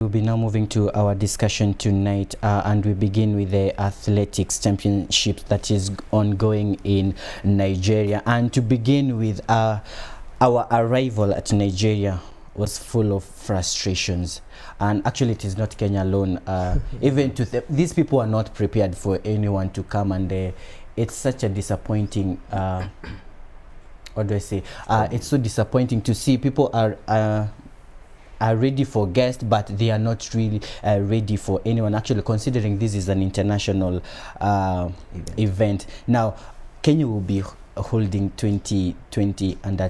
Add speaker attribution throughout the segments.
Speaker 1: We'll be now moving to our discussion tonight, and we begin with the athletics championship that is ongoing in Nigeria. And to begin with, our arrival at Nigeria was full of frustrations, and actually it is not Kenya alone. Even to these people are not prepared for anyone to come, and it's such a disappointing what do I say, it's so disappointing to see people are ready for guests, but they are not really ready for anyone, actually, considering this is an international event. Now Kenya will be holding 2020 under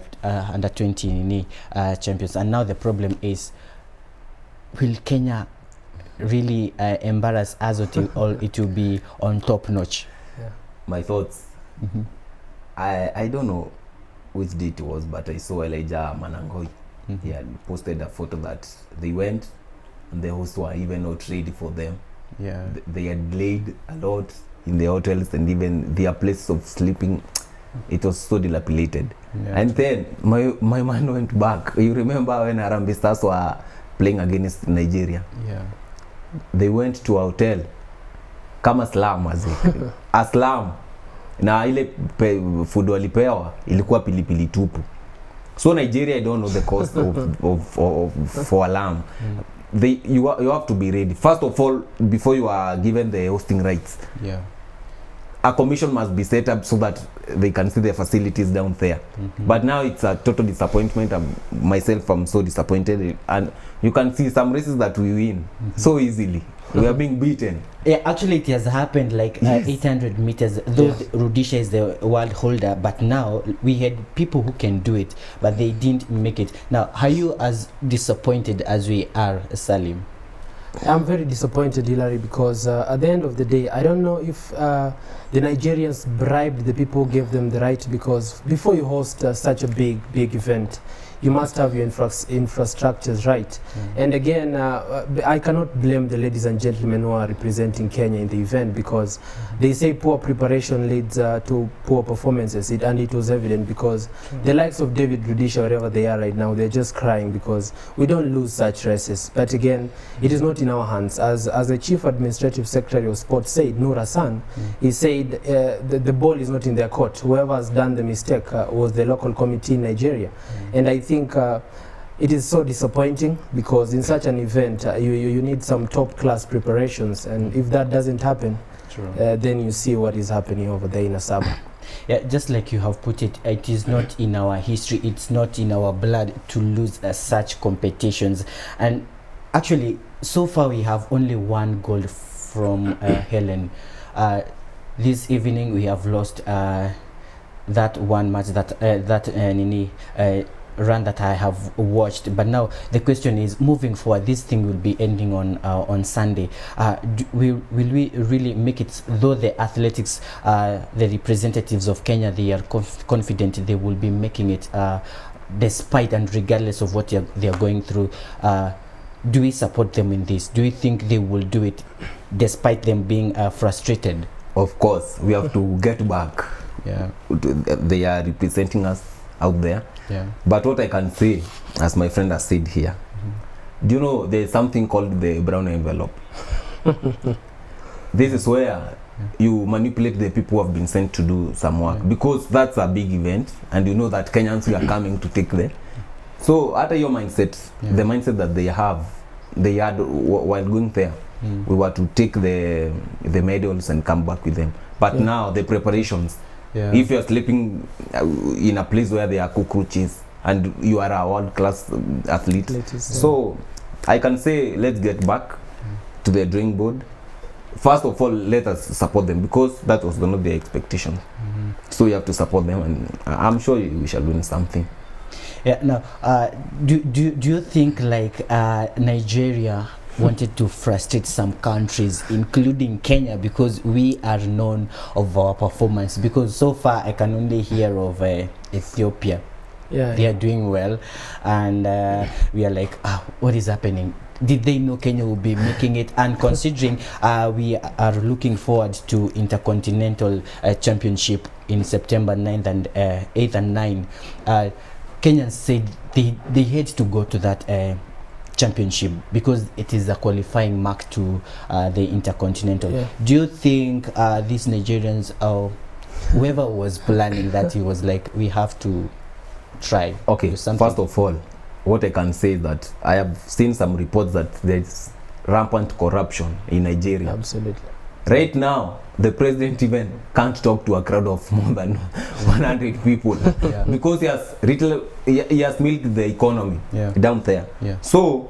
Speaker 1: 20 champions, and now the problem is, will Kenya really embarrass us, or it will be on top notch?
Speaker 2: My thoughts, I don't know which day it was, but I saw Elijah Manangoi. He had posted a photo that they went and the hosts were even not ready for them. They had delayed a lot in the hotels, and even their place of sleeping, it was so dilapidated. And then my mind went back. You remember when Harambee Stars were playing against Nigeria? They went to a hotel kama slum, a slum, na ile food walipewa ilikuwa pilipili tupu. So Nigeria, I don't know the cost of for alarm. You have to be ready. First of all, before you are given the hosting rights, a commission must be set up so that they can see the facilities down there. But now it's a total disappointment. Myself, I'm so disappointed, and you can see some races that we win so easily. We are being beaten.
Speaker 1: Yeah, actually it has happened, like 800 meters, though Rudisha is the world holder, but now we had people who can do it, but they didn't make it. Now, are you as disappointed as we are, Salim?
Speaker 3: I'm very disappointed, Hilary, because at the end of the day, I don't know if the Nigerians bribed the people who gave them the right, because before you host such a big event, you must have your infrastructures right. And again, I cannot blame the ladies and gentlemen who are representing Kenya in the event, because they say poor preparation leads to poor performances, and it was evident, because the likes of David Rudisha, wherever they are right now, they're just crying because we don't lose such races. But again, it is not in our hands. As the Chief Administrative Secretary of Sports said, Noor Hassan, he said the ball is not in their court. Whoever has done the mistake was the local committee in Nigeria. And I think it is so disappointing, because in such an event you need some top class preparations, and if that doesn't happen, then you see what is happening over there in Asaba.
Speaker 1: Yeah, just like you have put it, it is not in our history, it's not in our blood to lose such competitions. And actually, so far we have only one goal from Helen. This evening we have lost that one match, that run that I have watched. But now the question is, moving forward, this thing will be ending on Sunday. Will we really make it? Though the athletics, the representatives of Kenya, they are confident they will be making it, despite and regardless of what they are going through. Do we support them in this? Do we think they will do it despite them being frustrated?
Speaker 2: Of course, we have to get back. They are representing us out there. But what I can say, as my friend has said here, do you know there's something called the brown envelope? This is where you manipulate the people who have been sent to do some work, because that's a big event, and you know that Kenyans are coming to take there. So after your mindset, the mindset that they had while going there, we were to take the medals and come back with them. But now the preparations, if you're sleeping in a place where there are cockroaches and you are a world-class athlete, so I can say let's get back to the drawing board. First of all, let us support them, because that was not their expectation. So you have to support them, and I'm sure we shall win something.
Speaker 1: Now, do you think like Nigeria wanted to frustrate some countries, including Kenya, because we are known of our performance? Because so far I can only hear of Ethiopia. They are doing well, and we are like, what is happening? Did they know Kenya will be making it? And considering we are looking forward to Intercontinental Championship in September 9th and 8th and 9th, Kenyans said they had to go to that championship, because it is a qualifying mark to the Intercontinental.
Speaker 3: Yeah.
Speaker 1: Do you think these Nigerians, or whoever was planning that, he was like, we have to try?
Speaker 2: Okay,
Speaker 1: do something?
Speaker 2: first of all, what I can say is that I have seen some reports that there's rampant corruption in Nigeria.
Speaker 3: Absolutely.
Speaker 2: Right now, the president even can't talk to a crowd of more than 100 people
Speaker 1: Yeah.
Speaker 2: because he has milked the economy
Speaker 1: Yeah.
Speaker 2: down there.
Speaker 1: Yeah.
Speaker 2: So,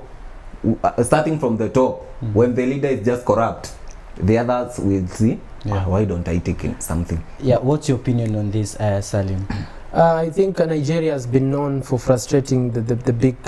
Speaker 2: starting from the top, when the leader is just corrupt, the others will see,
Speaker 1: Yeah.
Speaker 2: why don't I take in something?
Speaker 1: Yeah, what's your opinion on this, Salim?
Speaker 3: I think Nigeria has been known for frustrating the big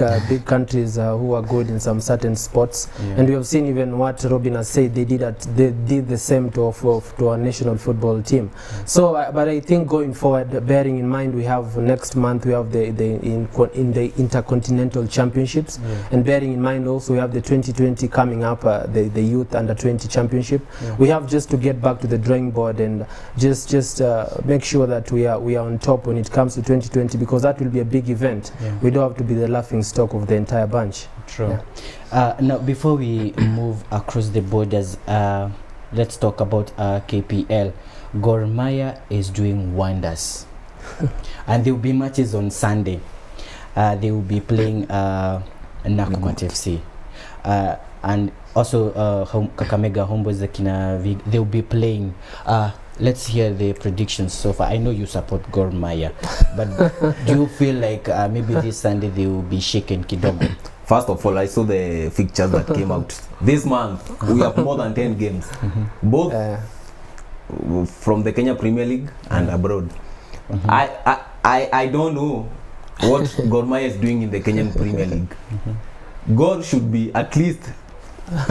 Speaker 3: countries who are good in some certain sports,
Speaker 1: Yeah.
Speaker 3: and we have seen even what Robin has said. They did the same to our national football team. So, but I think going forward, bearing in mind we have next month we have the Intercontinental Championships,
Speaker 1: Yeah.
Speaker 3: and bearing in mind also we have the 2020 coming up, the Youth Under 20 Championship.
Speaker 1: Yeah.
Speaker 3: We have just to get back to the drawing board and just make sure that we are on top when it comes to 2020, because that will be a big event.
Speaker 1: Yeah.
Speaker 3: We don't have to be the laughing stock of the entire bunch.
Speaker 1: True. Now, before we move across the borders, let's talk about KPL. Gor Mahia is doing wonders. And there will be matches on Sunday. They will be playing Nakumatt FC. And also Kakamega Homeboys, they will be playing. Let's hear the predictions so far. I know you support Gor Mahia, but do you feel like maybe this Sunday they will be shaken kidogo?
Speaker 2: First of all, I saw the fixtures that came out. This month, we have more than 10 games, both from the Kenya Premier League and abroad. I don't know what Gor Mahia is doing in the Kenyan Premier League. Gor should be at least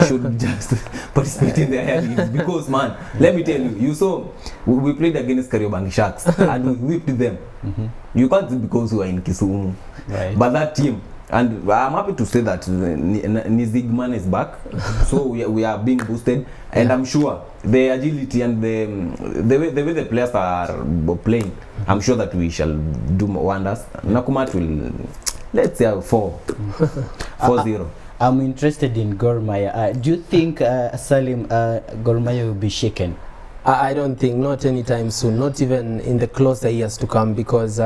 Speaker 2: should just participate in the higher leagues, because man, let me tell you, you saw we played against Kariobangi Sharks and we whipped them. You can't, because we are in Kisumu,
Speaker 1: Right.
Speaker 2: but that team, and I'm happy to say that Nizigman is back, so we are being boosted, and I'm sure the agility and the way the players are playing, I'm sure that we shall do wonders. Nakumatt will, let's say 4-0.
Speaker 1: I'm interested in Gor Mahia. Do you think, Salim, Gor Mahia will be shaken?
Speaker 3: I don't think, not anytime soon, not even in the closer years to come, because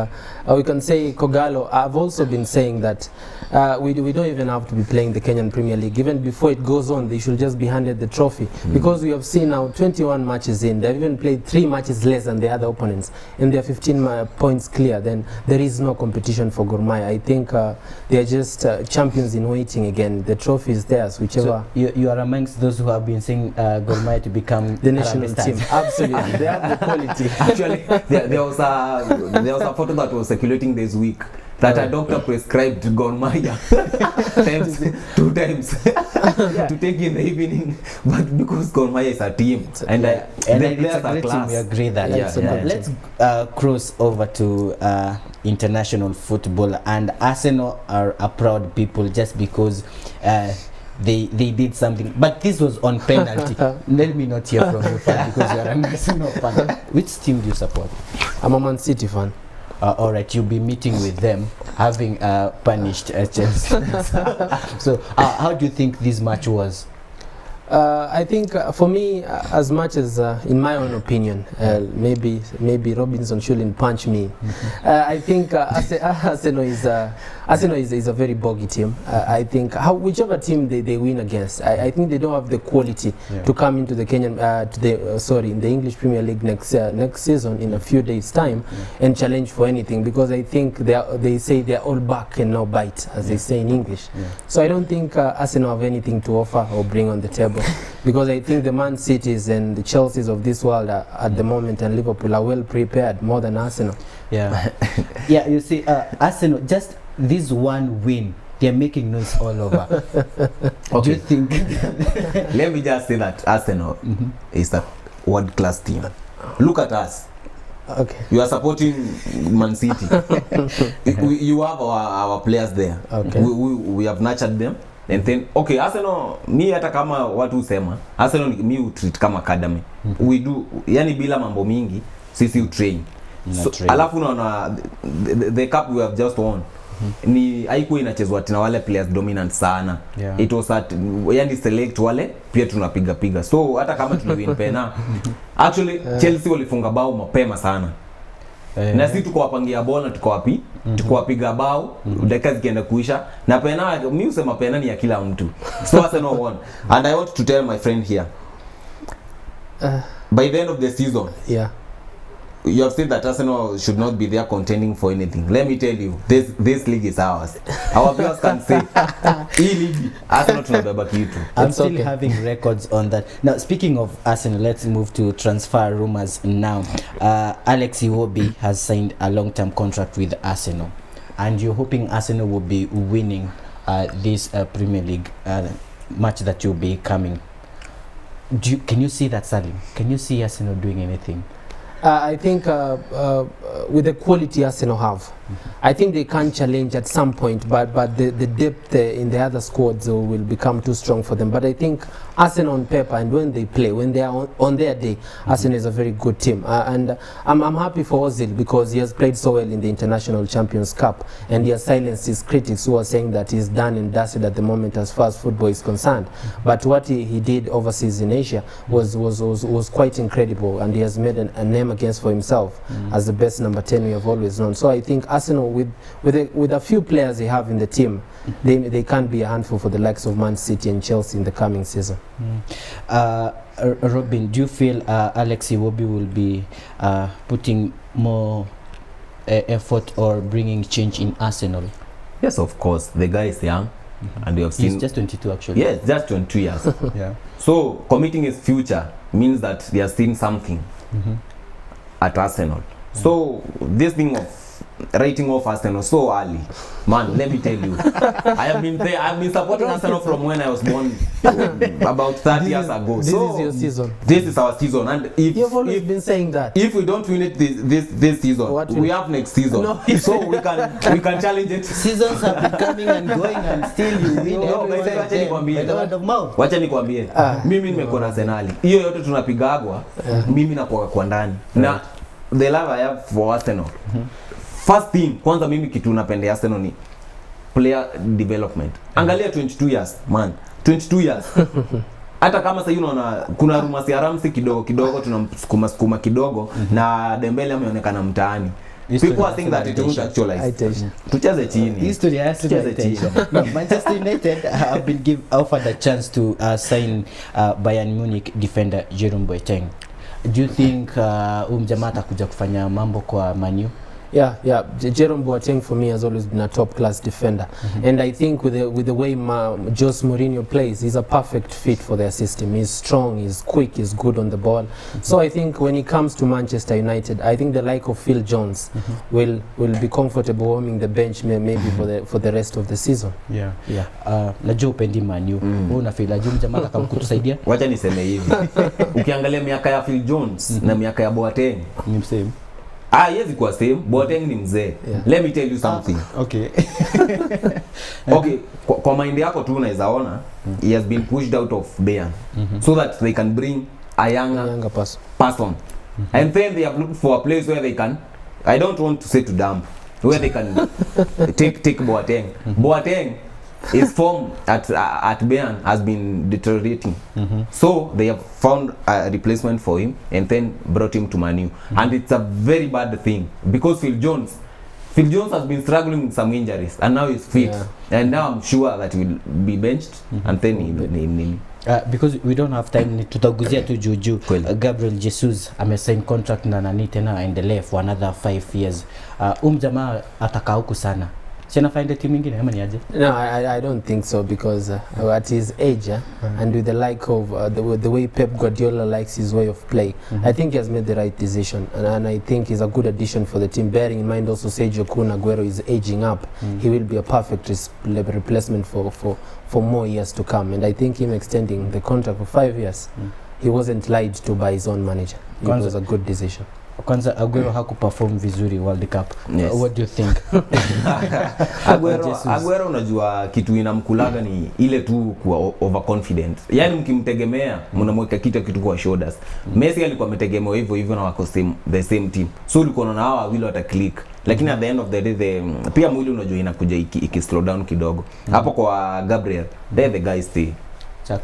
Speaker 3: we can say Kogalo, I've also been saying that we don't even have to be playing the Kenyan Premier League. Even before it goes on, they should just be handed the trophy, because we have seen now 21 matches in, they've even played 3 matches less than the other opponents, and they're 15 points clear. Then there is no competition for Gor Mahia. I think they're just champions in waiting again. The trophy is theirs, whichever.
Speaker 1: So you are amongst those who have been saying Gor Mahia to become
Speaker 3: The national team. Absolutely, they have the quality.
Speaker 2: Actually, there was a photo that was circulating this week that a doctor prescribed Gor Mahia 2 times to take in the evening, but because Gor Mahia is a team and the players are class.
Speaker 1: We agree that.
Speaker 2: Yeah.
Speaker 1: Let's cross over to international football, and Arsenal are a proud people just because they did something, but this was on penalty. Let me not hear from you, fan, because you are an Arsenal fan. Which team do you support?
Speaker 3: I'm a Man City fan.
Speaker 1: All right, you'll be meeting with them, having punished Chelsea. So, how do you think this match was?
Speaker 3: I think for me, as much as in my own opinion, maybe Robinson shouldn't punch me. I think Arsenal is a very boggy team. I think whichever team they win against, I think they don't have the quality to come into the Kenyan in the English Premier League next season in a few days time and challenge for anything, because I think they say they're all back and no bite, as they say in English. So I don't think Arsenal have anything to offer or bring on the table. Because I think the Man Cities and the Chelseas of this world are, at the moment, and Liverpool are well prepared, more than Arsenal.
Speaker 1: Yeah. Yeah, you see, Arsenal, just this one win, they're making noise all over.
Speaker 2: Okay.
Speaker 1: Do you think?
Speaker 2: Let me just say that Arsenal is a world-class team. Look at us.
Speaker 3: Okay.
Speaker 2: You are supporting Man City. You have our players there.
Speaker 3: Okay.
Speaker 2: We have nurtured them. And then, okay, Arsenal, mi hata kama watu usema, Arsenal mi utreat kama academy. We do, yani bila mambo mingi, sisi utrain. So, alafu unaona the cup we have just won. ni haikuwa inachezwa tena wale players dominant sana. It was at yani select wale pia tunapiga. So hata kama tuliwin pena actually Chelsea walifunga bao mapema sana. Na sisi tuko wapangia bola tuko wapi? Tuko wapiga bao dakika zikienda kuisha na pena mimi usema pena ni ya kila mtu. So Arsenal won. And I want to tell my friend here, by the end of the season, you have said that Arsenal should not be there contending for anything. Let me tell you, this league is ours. Our players can say, "Hii league, Arsenal tunabeba kitu."
Speaker 1: I'm still having records on that. Now, speaking of Arsenal, let's move to transfer rumors now. Alex Iwobi has signed a long-term contract with Arsenal, and you're hoping Arsenal will be winning this Premier League match that will be coming. Can you see that, Salim? Can you see Arsenal doing anything?
Speaker 3: I think with the quality Arsenal have, I think they can challenge at some point, but the depth in the other squads will become too strong for them. But I think Arsenal on paper and when they play, when they are on their day, Arsenal is a very good team. And I'm happy for Ozil because he has played so well in the International Champions Cup, and he has silenced his critics who are saying that he's done and dusted at the moment as far as football is concerned. But what he did overseas in Asia was quite incredible, and he has made a name against for himself as the best number 10 we have always known. So I think Arsenal with a few players they have in the team, they can be a handful for the likes of Man City and Chelsea in the coming season.
Speaker 1: Robin, do you feel Alex Iwobi will be putting more effort or bringing change in Arsenal?
Speaker 2: Yes, of course. The guy is young, and we have seen.
Speaker 1: He's just 22 actually.
Speaker 2: Yes, just 22 years.
Speaker 1: Yeah.
Speaker 2: So committing his future means that they are seeing something at Arsenal. So this thing of writing off Arsenal so early, man, let me tell you, I've been supporting Arsenal from when I was born about 30 years ago.
Speaker 3: This is your season.
Speaker 2: This is our season, and
Speaker 3: you've always been saying that.
Speaker 2: If we don't win it this season, we have next season. No. So we can challenge it.
Speaker 1: Seasons have been coming and going, and still you win.
Speaker 2: Wacha nikwambie, mimi nimekuwa na Arsenal. Hiyo yote tunapigagwa, mimi nakuwa kwa ndani. Na the love I have for Arsenal. First thing, kwanza mimi kitu napendea Arsenal ni player development. Angalia 22 years, man. 22 years. Hata kama sasa unaona kuna rumors ya Ramsey kidogo tunamsukuma kidogo na Dembele ameonekana mtaani. People are saying that it won't actualize. Tucheze chini.
Speaker 1: History has to chini. Manchester United have been offered a chance to sign Bayern Munich defender Jerome Boateng. Do you think jamaa atakuja kufanya mambo kwa Man U?
Speaker 3: Yeah. Jerome Boateng for me has always been a top-class defender, and I think with the way Jose Mourinho plays, he's a perfect fit for their system. He's strong, he's quick, he's good on the ball. So I think when it comes to Manchester United, I think the like of Phil Jones will be comfortable warming the bench maybe for the rest of the season.
Speaker 1: Yeah. Najua upendi Man U. Unafeel aje jamaa atakutusaidia?
Speaker 2: Wacha niseme hivi. Ukiangalia miaka ya Phil Jones na miaka ya Boateng
Speaker 1: ni same.
Speaker 2: Yezi kwa same. Boateng ni mzee. Let me tell you something.
Speaker 1: Okay.
Speaker 2: Okay, kwa mind yako tu unaweza ona he has been pushed out of Bayern so that they can bring a younger person. And then they have looked for a place where they can, I don't want to say to dump, where they can take Boateng. Boateng, his form at Bayern has been deteriorating. So they have found a replacement for him and then brought him to Man U. And it's a very bad thing because Phil Jones has been struggling with some injuries and now he's fit. And now I'm sure that he will be benched and then
Speaker 1: because we don't have time, tutaguzia tu juju. Gabriel Jesus amesign contract na nani tena aendelee for another 5 years. Jamaa atakaa huku sana. Sina find a team ingine ama ni aje?
Speaker 3: No, I don't think so because at his age and with the like of the way Pep Guardiola likes his way of play, I think he has made the right decision, and I think he's a good addition for the team. Bearing in mind also Sergio Kun Aguero is aging up, he will be a perfect replacement for more years to come, and I think him extending the contract for 5 years, he wasn't lied to by his own manager. It was a good decision.
Speaker 1: Kwanza Aguero hakuperform vizuri World Cup.
Speaker 2: Yes.
Speaker 1: What do you think?
Speaker 2: Aguero unajua kitu inamkulaga ni ile tu kuwa overconfident. Yaani mkimtegemea mnamweka kitu kwa shoulders. Messi alikuwa ametegemewa hivyo na wako the same team. So ulikuwa unaona hawa wawili wata click. lakini at the end of the day pia mwili unajua inakuja iki slow down kidogo. Hapo kwa Gabriel, the guy stay.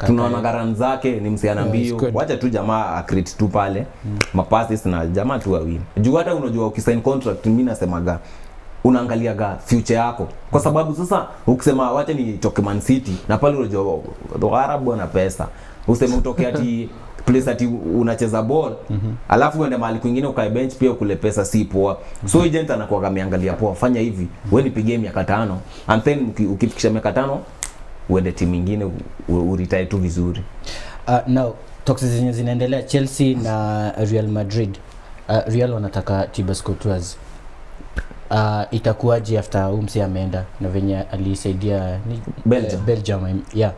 Speaker 2: Tunaona garan zake ni msiana mbio. Wacha tu jamaa accrete tu pale. Mapasses na jamaa tu wawili. Juu hata unajua ukisign contract mimi nasemaga unaangaliaga future yako. Kwa sababu sasa ukisema wacha ni toke Man City na pale unajua Waarabu wana pesa. Useme utoke ati place ati unacheza ball alafu uende mahali kwingine ukae bench pia ukule pesa si poa. So agent anakuwa ameangalia poa, fanya hivi wewe nipigie miaka 5 and then ukifikisha miaka 5 uende timu nyingine uretire tu vizuri.
Speaker 1: Now talks zenye zinaendelea Chelsea na Real Madrid. Real wanataka Thibaut Courtois. Itakuwaje after umsi ameenda na venye alisaidia ni Belgium yeah.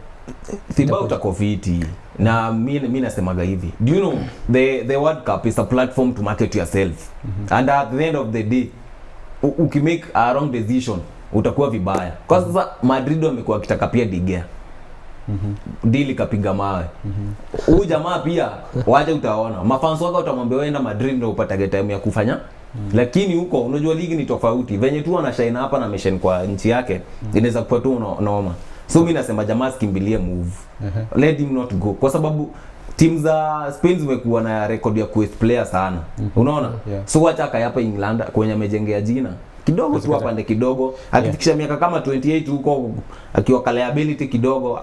Speaker 2: Thibaut akofiti na mimi nasemaga hivi. Do you know the World Cup is a platform to market yourself. And at the end of the day ukimake a wrong decision utakuwa vibaya. Kwa sasa Madrid wamekuwa kitaka pia De Gea. Deal kapiga mawe. Huyu jamaa pia waje utaona. Mafans wako utamwambia wewe enda Madrid ndio upate time ya kufanya. Lakini huko unajua ligi ni tofauti. Venye tu anashine hapa na mission kwa nchi yake inaweza kuwa tu noma. So mimi nasema jamaa sikimbilie move. Let him not go. Kwa sababu teams za Spain zimekuwa na record ya quest player sana. Unaona? So wacha hapa England kwenye amejengea jina. Kidogo tu hapa kidogo akifikisha miaka kama 28 huko akiwa liability kidogo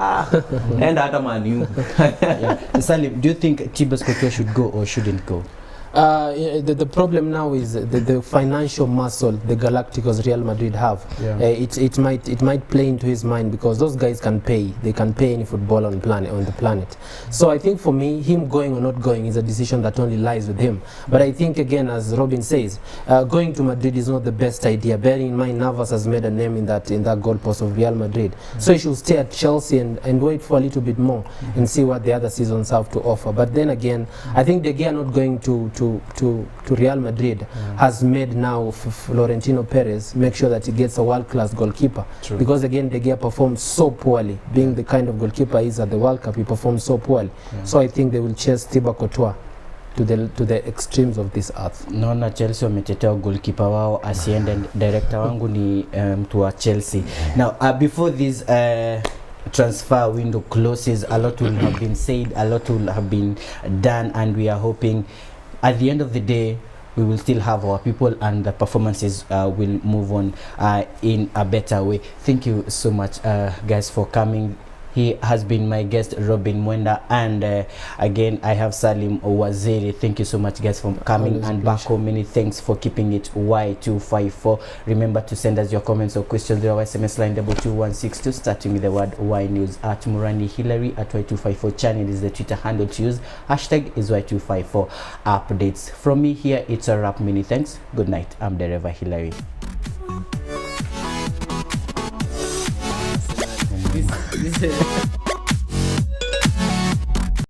Speaker 2: enda hata Man U.
Speaker 1: Salim, do you think Thibaut Courtois should go or shouldn't go?
Speaker 3: The problem now is the financial muscle the Galacticos Real Madrid have. It might play into his mind because those guys can pay. They can pay any footballer on the planet. So I think for me, him going or not going is a decision that only lies with him. But I think again, as Robin says, going to Madrid is not the best idea. Bearing in mind, Navas has made a name in that goalpost of Real Madrid. So he should stay at Chelsea and wait for a little bit more and see what the other seasons have to offer. But then again, I think De Gea not going to Real Madrid has made now Florentino Perez make sure that he gets a world-class goalkeeper. True. Because again De Gea performed so poorly, being the kind of goalkeeper he is at the World Cup, he performed so poorly. So I think they will chase Thibaut Courtois to the extremes of this earth.
Speaker 1: Naona Chelsea wametetea goalkeeper wao asiende. Director wangu ni mtu wa Chelsea. Now before this transfer window closes, a lot will have been said, a lot will have been done, and we are hoping at the end of the day we will still have our people and the performances will move on in a better way. Thank you so much guys for coming. He has been my guest, Robin Mwenda, and again I have Salim Waziri. Thank you so much guys for coming. And back home, many thanks for keeping it Y254. Remember to send us your comments or questions through our SMS line 22162 starting with the word Y News. At Murani Hillary at Y254 channel is the Twitter handle to use. Hashtag is Y254 updates. From me here, it's a wrap. Many thanks. Good night. I'm Dereva Hillary. This